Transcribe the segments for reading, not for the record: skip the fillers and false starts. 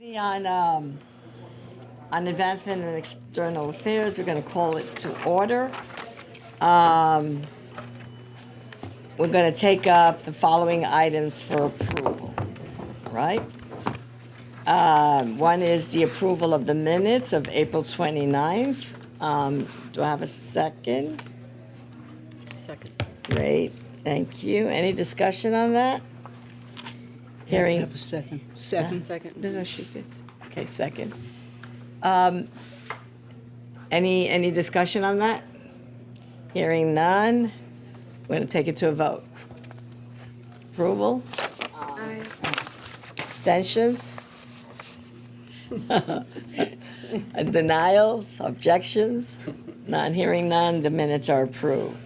On advancement and external affairs, we're going to call it to order. We're going to take up the following items for approval, right? One is the approval of the minutes of April 29th. Do I have a second? Second. Great, thank you. Any discussion on that? Hearing. Have a second. Second. No, she did. Okay, second. Any discussion on that? Hearing none, we're going to take it to a vote. Approval? Abstentions? Denials? Objections? None. Hearing none, the minutes are approved.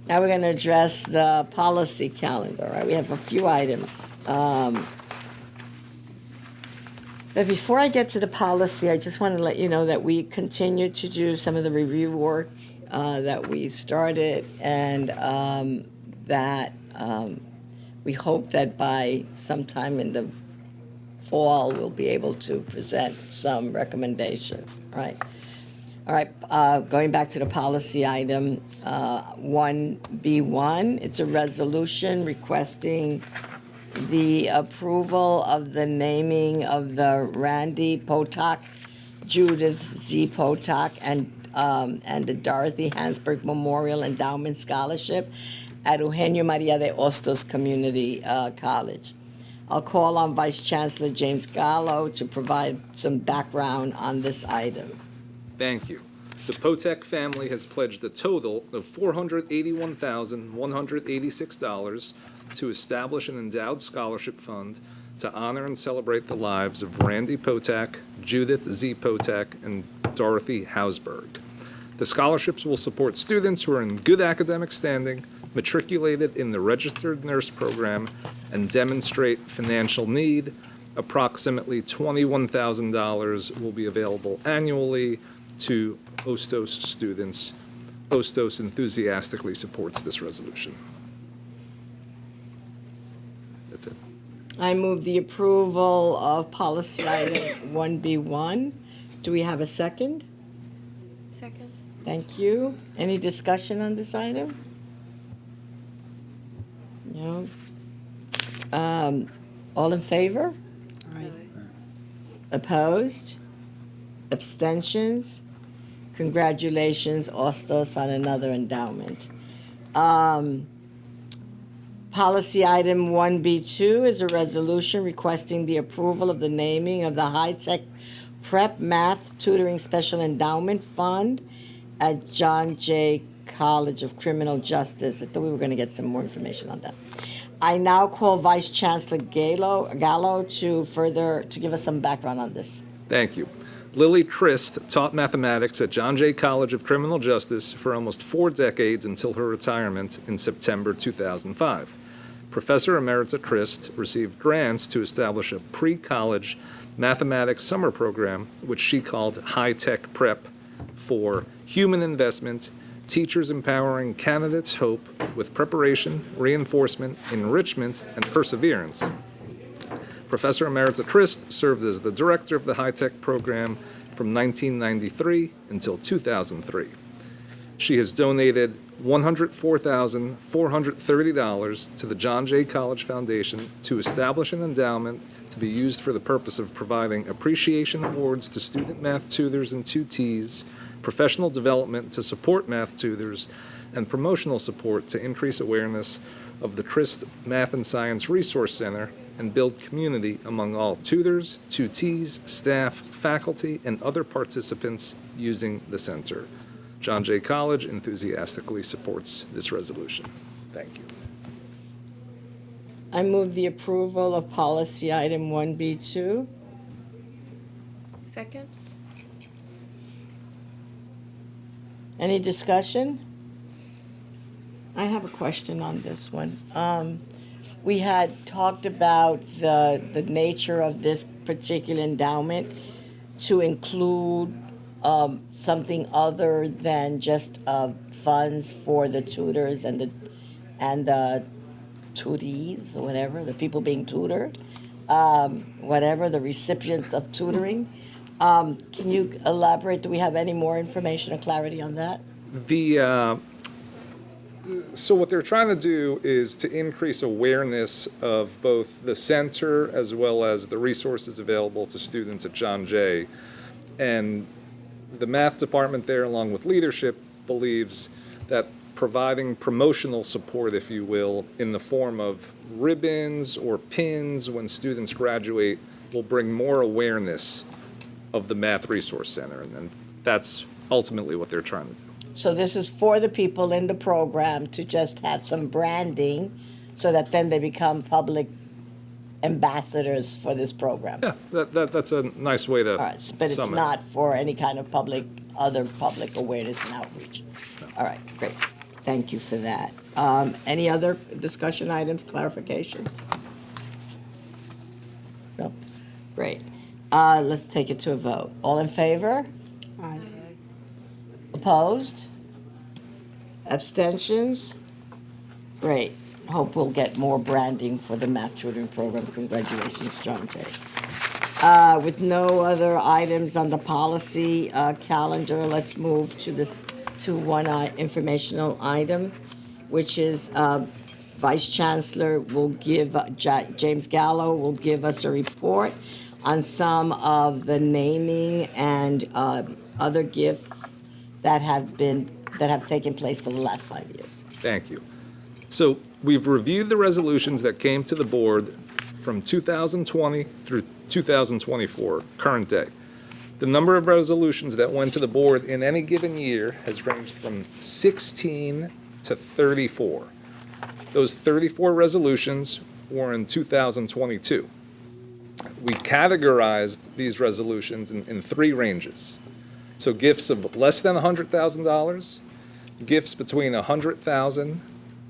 Now we're going to address the policy calendar, right? We have a few items. But before I get to the policy, I just want to let you know that we continue to do some of the review work that we started, and that we hope that by sometime in the fall, we'll be able to present some recommendations, right? All right, going back to the policy item, 1B1, it's a resolution requesting the approval of the naming of the Randy Potok, Judith Z. Potok, and the Dorothy Hansberg Memorial Endowment Scholarship at Eugenio Maria de Hostos Community College. I'll call on Vice Chancellor James Gallo to provide some background on this item. Thank you. The Potek family has pledged a total of $481,186 to establish an endowed scholarship fund to honor and celebrate the lives of Randy Potek, Judith Z. Potek, and Dorothy Hausberg. The scholarships will support students who are in good academic standing, matriculated in the registered nurse program, and demonstrate financial need. Approximately $21,000 will be available annually to Hostos students. Hostos enthusiastically supports this resolution. That's it. I move the approval of policy item 1B1. Do we have a second? Second. Thank you. Any discussion on this item? No. All in favor? Aye. Opposed? Abstentions? Congratulations, Hostos, on another endowment. Policy item 1B2 is a resolution requesting the approval of the naming of the high-tech prep math tutoring special endowment fund at John Jay College of Criminal Justice. I thought we were going to get some more information on that. I now call Vice Chancellor Gallo to give us some background on this. Thank you. Lily Christ taught mathematics at John Jay College of Criminal Justice for almost 4 decades until her retirement in September 2005. Professor Emerita Christ received grants to establish a pre-college mathematics summer program, which she called High Tech Prep, for human investment, teachers empowering candidates' hope with preparation, reinforcement, enrichment, and perseverance. Professor Emerita Christ served as the director of the high-tech program from 1993 until 2003. She has donated $104,430 to the John Jay College Foundation to establish an endowment to be used for the purpose of providing appreciation awards to student math tutors and tutees, professional development to support math tutors, and promotional support to increase awareness of the Christ Math and Science Resource Center and build community among all tutors, tutees, staff, faculty, and other participants using the center. John Jay College enthusiastically supports this resolution. Thank you. I move the approval of policy item 1B2. Second. Any discussion? I have a question on this one. We had talked about the nature of this particular endowment to include something other than just funds for the tutors and the tutees or whatever, the people being tutored. whatever, the recipient of tutoring. Can you elaborate? Do we have any more information or clarity on that? So what they're trying to do is to increase awareness of both the center as well as the resources available to students at John Jay. And the math department there, along with leadership, believes that providing promotional support, if you will, in the form of ribbons or pins when students graduate will bring more awareness of the Math Resource Center. And that's ultimately what they're trying to do. So this is for the people in the program to just have some branding so that then they become public ambassadors for this program. Yeah, that's a nice way to All right, but it's sum it. not for any kind of other public awareness and outreach. All right, great. Thank you for that. Any other discussion items, clarification? No? Great. Let's take it to a vote. All in favor? Aye. Opposed? Abstentions? Great. Hope we'll get more branding for the math tutoring program. Congratulations, John Jay. With no other items on the policy calendar, let's move to one informational item, which is Vice Chancellor will give, James Gallo will give us a report on some of the naming and other gifts that have taken place for the last 5 years. Thank you. So we've reviewed the resolutions that came to the board from 2020 through 2024, current day. The number of resolutions that went to the board in any given year has ranged from 16 to 34. Those 34 resolutions were in 2022. We categorized these resolutions in three ranges. So gifts of less than $100,000, gifts between $100,000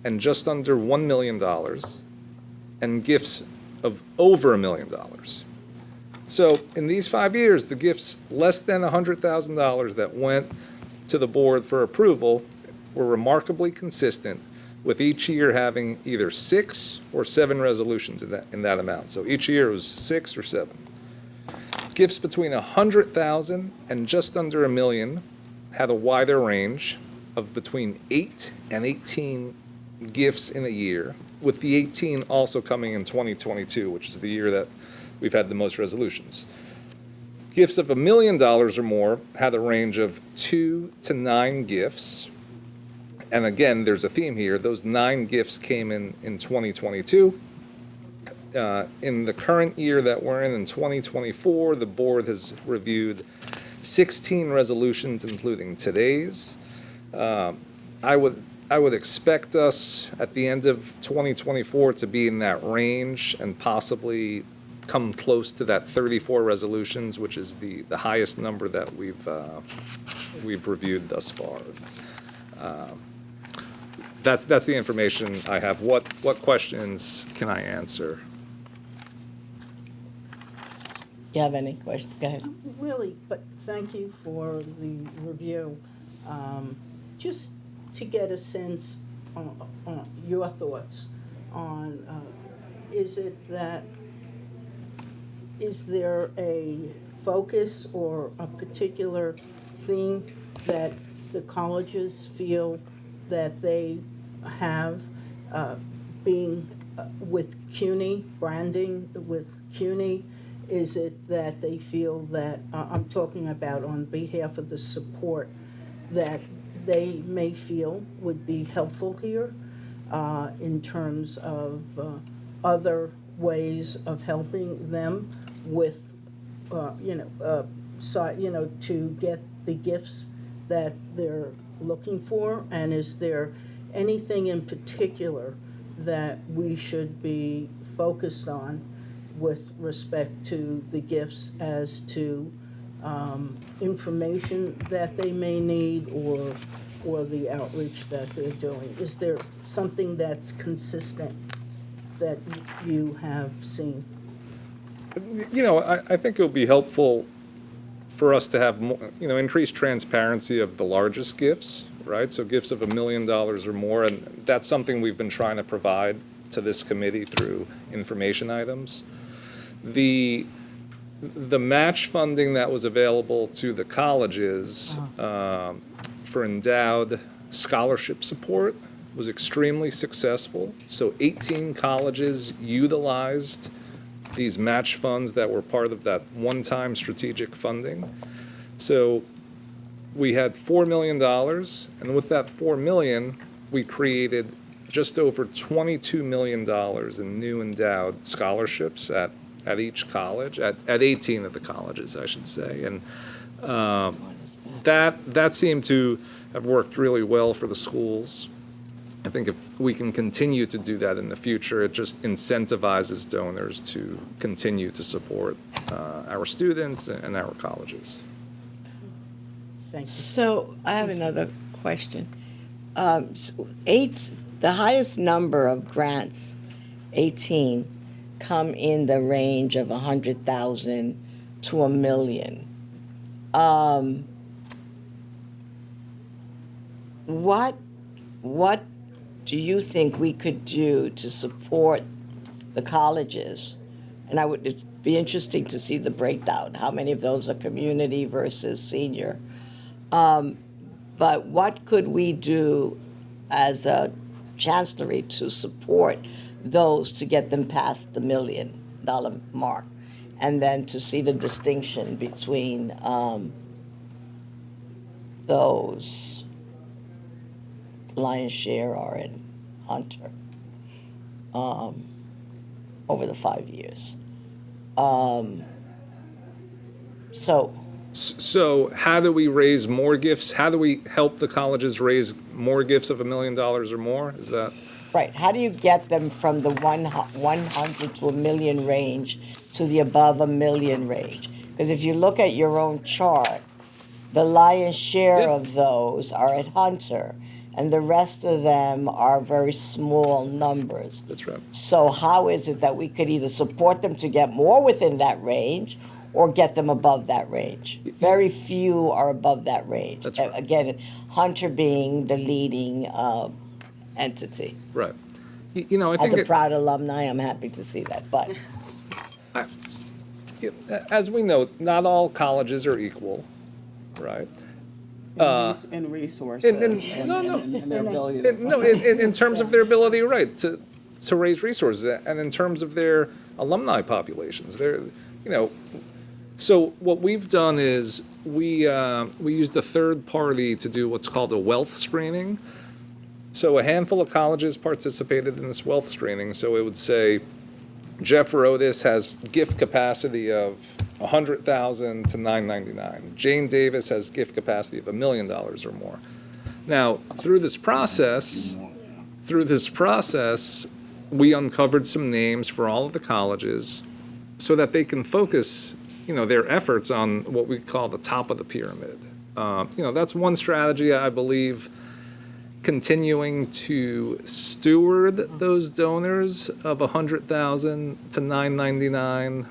and just under $1 million, and gifts of over $1 million. So in these 5 years, the gifts less than $100,000 that went to the board for approval were remarkably consistent, with each year having either 6 or 7 resolutions in that amount. So each year was 6 or 7. Gifts between $100,000 and just under $1 million had a wider range of between 8 and 18 gifts in a year, with the 18 also coming in 2022, which is the year that we've had the most resolutions. Gifts of $1 million or more had a range of 2 to 9 gifts. And again, there's a theme here. Those 9 gifts came in 2022. In the current year that we're in 2024, the board has reviewed 16 resolutions, including today's. I would expect us at the end of 2024 to be in that range and possibly come close to that 34 resolutions, which is the highest number that we've reviewed thus far. That's the information I have. What questions can I answer? You have any questions? Go ahead. Really, but thank you for the review. Just to get a sense on your thoughts on, is there a focus or a particular thing that the colleges feel that they have being with CUNY, branding with CUNY? Is it that they feel that, I'm talking about on behalf of the support, that they may feel would be helpful here in terms of other ways of helping them with, to get the gifts that they're looking for? And is there anything in particular that we should be focused on with respect to the gifts as to information that they may need or the outreach that they're doing? Is there something that's consistent that you have seen? I think it would be helpful for us to have more, increased transparency of the largest gifts, right? So gifts of $1 million or more, and that's something we've been trying to provide to this committee through information items. The match funding that was available to the colleges for endowed scholarship support was extremely successful. So 18 colleges utilized these match funds that were part of that one-time strategic funding. So we had $4 million, and with that $4 million, we created just over $22 million in new endowed scholarships at each college, at 18 of the colleges, I should say. And that seemed to have worked really well for the schools. I think if we can continue to do that in the future, it just incentivizes donors to continue to support our students and our colleges. Thank you. So I have another question. The highest number of grants, 18, come in the range of 100,000 to $1 million. What do you think we could do to support the colleges? And it'd be interesting to see the breakdown, how many of those are community versus senior. But what could we do as a chancellery to support those to get them past the $1 million mark? And then to see the distinction between those lion's share are in Hunter over the 5 years. So how do we raise more gifts? How do we help the colleges raise more gifts of $1 million or more? Is that? Right. How do you get them from the 100 to $1 million range to the above $1 million range? Because if you look at your own chart, the lion's share of those are at Hunter, and the rest of them are very small numbers. That's right. So how is it that we could either support them to get more within that range or get them above that range? Very few are above that range. That's right. Again, Hunter being the leading entity. Right. I think As a proud alumni, I'm happy to see that. But as we know, not all colleges are equal, right? In resources. In their ability to. In terms of their ability, right, to raise resources, and in terms of their alumni populations, So what we've done is we used a third party to do what's called a wealth screening. So a handful of colleges participated in this wealth screening. So it would say Jeff Rodas has gift capacity of $100,000 to $999. Jane Davis has gift capacity of $1 million or more. Now, through this process, we uncovered some names for all of the colleges so that they can focus, their efforts on what we call the top of the pyramid. That's one strategy, I believe. Continuing to steward those donors of $100,000 to $999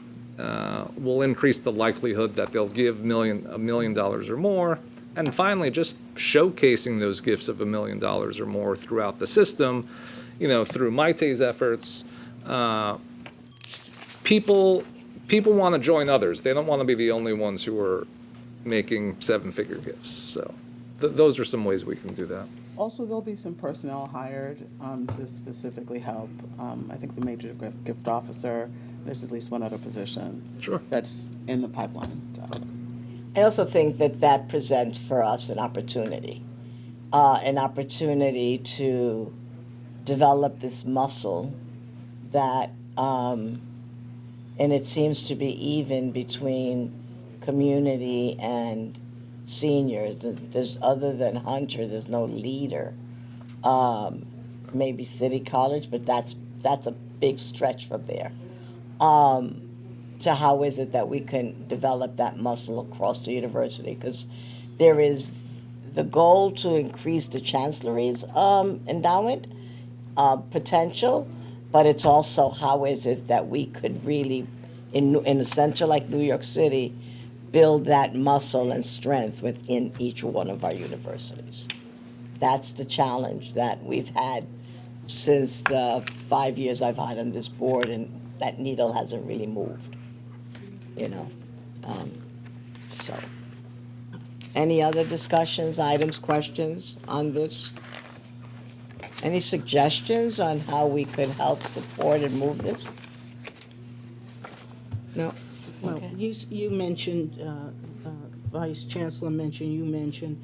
will increase the likelihood that they'll give $1 million or more. And finally, just showcasing those gifts of $1 million or more throughout the system, through Maite's efforts. People want to join others. They don't want to be the only ones who are making seven-figure gifts. So those are some ways we can do that. Also, there'll be some personnel hired to specifically help. I think the major gift officer, there's at least one other position. Sure. That's in the pipeline. So. I also think that presents for us an opportunity to develop this muscle that, and it seems to be even between community and seniors. There's, other than Hunter, there's no leader. Maybe City College, but that's a big stretch from there. To how is it that we can develop that muscle across the university? Because there is the goal to increase the chancellery's endowment potential, but it's also how is it that we could really, in a center like New York City, build that muscle and strength within each one of our universities. That's the challenge that we've had since the 5 years I've had on this board, and that needle hasn't really moved, so. Any other discussions, items, questions on this? Any suggestions on how we could help support and move this? No? Well, Okay. you mentioned, Vice Chancellor mentioned, you mentioned,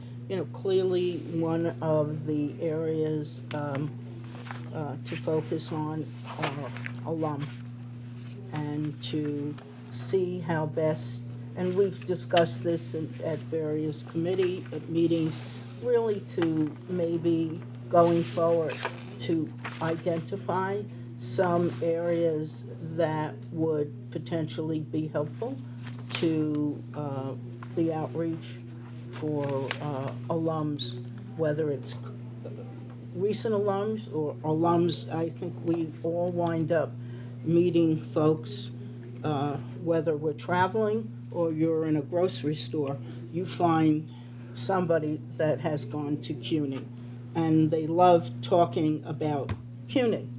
clearly one of the areas to focus on are alum, and to see how best, and we've discussed this at various committee meetings, really to maybe going forward to identify some areas that would potentially be helpful to the outreach for alums, whether it's recent alums or alums. I think we all wind up meeting folks, whether we're traveling or you're in a grocery store, you find somebody that has gone to CUNY, and they love talking about CUNY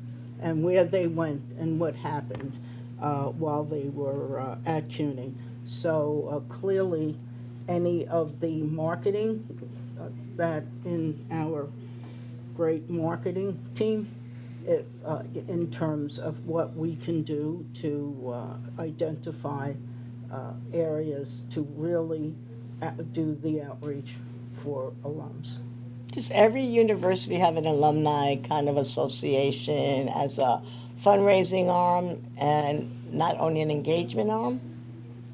and where they went and what happened while they were at CUNY. So clearly, any of the marketing that in our great marketing team, if, in terms of what we can do to identify areas to really do the outreach for alums. Does every university have an alumni kind of association as a fundraising arm and not only an engagement arm?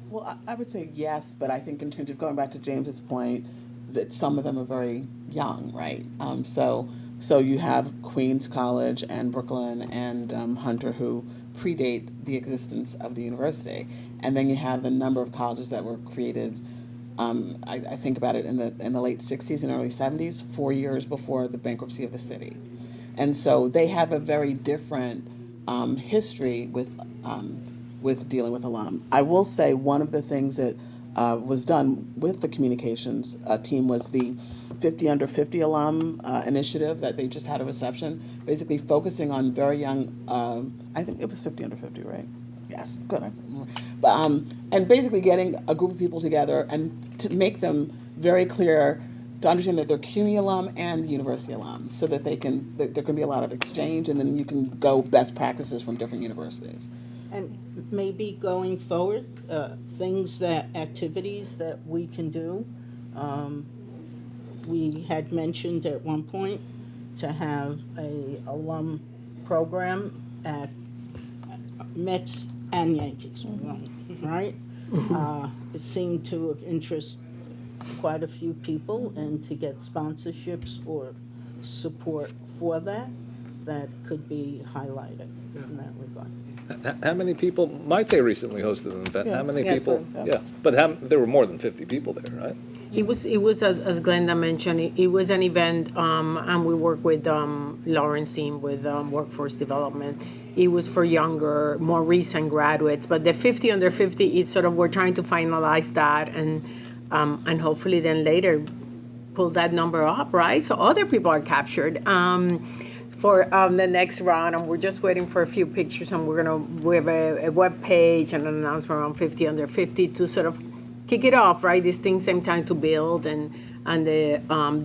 Well, I would say yes, but I think in terms of going back to James's point, that some of them are very young, right? So you have Queens College and Brooklyn and Hunter, who predate the existence of the university, and then you have the number of colleges that were created. I think about it in the late '60s and early '70s, 4 years before the bankruptcy of the city, and so they have a very different history with dealing with alum. I will say one of the things that was done with the communications team was the 50 Under 50 alum initiative that they just had a reception, basically focusing on very young, I think it was 50 Under 50, right? Yes, good. But, and basically getting a group of people together and to make them very clear to understand that they're CUNY alum and university alums, so that there can be a lot of exchange, and then you can go best practices from different universities. And maybe going forward, activities that we can do. We had mentioned at one point to have a alum program at Mets and Yankees, right? It seemed to have interest quite a few people, and to get sponsorships or support for that could be highlighted in that regard. How many people, Maite recently hosted an event, how many Yeah, people? that's right, Yeah, but there were more than 50 people there, right? It was as Glenda mentioned, it was an event, and we work with Lauren's team with workforce development. It was for younger, more recent graduates, but the 50 Under 50, it's sort of, we're trying to finalize that, and hopefully then later pull that number up, right? So other people are captured for the next round, and we're just waiting for a few pictures, and we have a web page and an announcement around 50 Under 50 to sort of kick it off, right? These things take time to build, and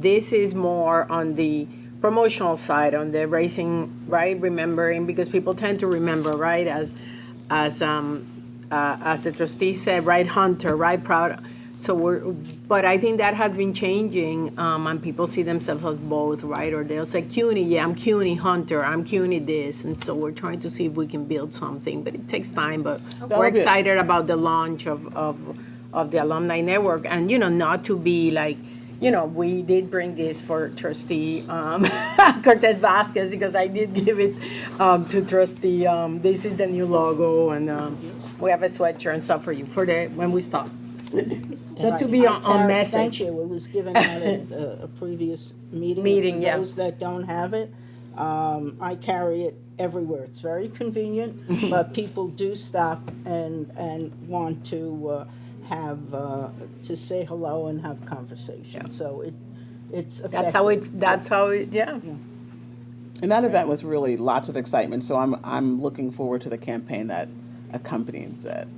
this is more on the promotional side, on the raising, right? Remembering, because people tend to remember, right? As the trustee said, right? Hunter, right? Proud. So but I think that has been changing, and people see themselves as both, right? Or they'll say CUNY, yeah, I'm CUNY Hunter, I'm CUNY this, and so we're trying to see if we can build something, but it takes time. But we're excited about the launch of the alumni network, and not to be like, we did bring this for Trustee Cortez Vasquez, because I did give it to Trustee. This is the new logo, and we have a sweatshirt and stuff for you when we stop. Not to be on message. Thank you. It was given out at a previous meeting. Meeting, For yeah. those that don't have it, I carry it everywhere. It's very convenient, but people do stop and want to have to say hello and have conversation. Yeah. So it's effective. That's how it. Yeah. And that event was really lots of excitement. So I'm looking forward to the campaign that accompanies it,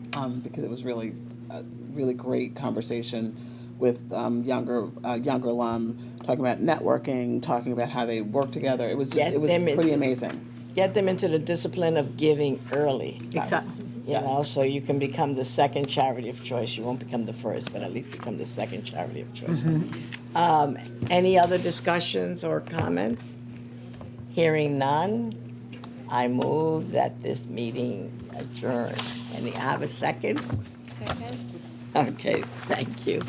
because it was really a really great conversation with younger alum, talking about networking, talking about how they work together. It was Get it was them pretty into- amazing. Get them into the discipline of giving early. Exactly. You know, so you can become the second charity of choice. You won't become the first, but at least become the second charity of choice. Any other discussions or comments? Hearing none, I move that this meeting adjourn. And I have a second? Second. Okay, thank you.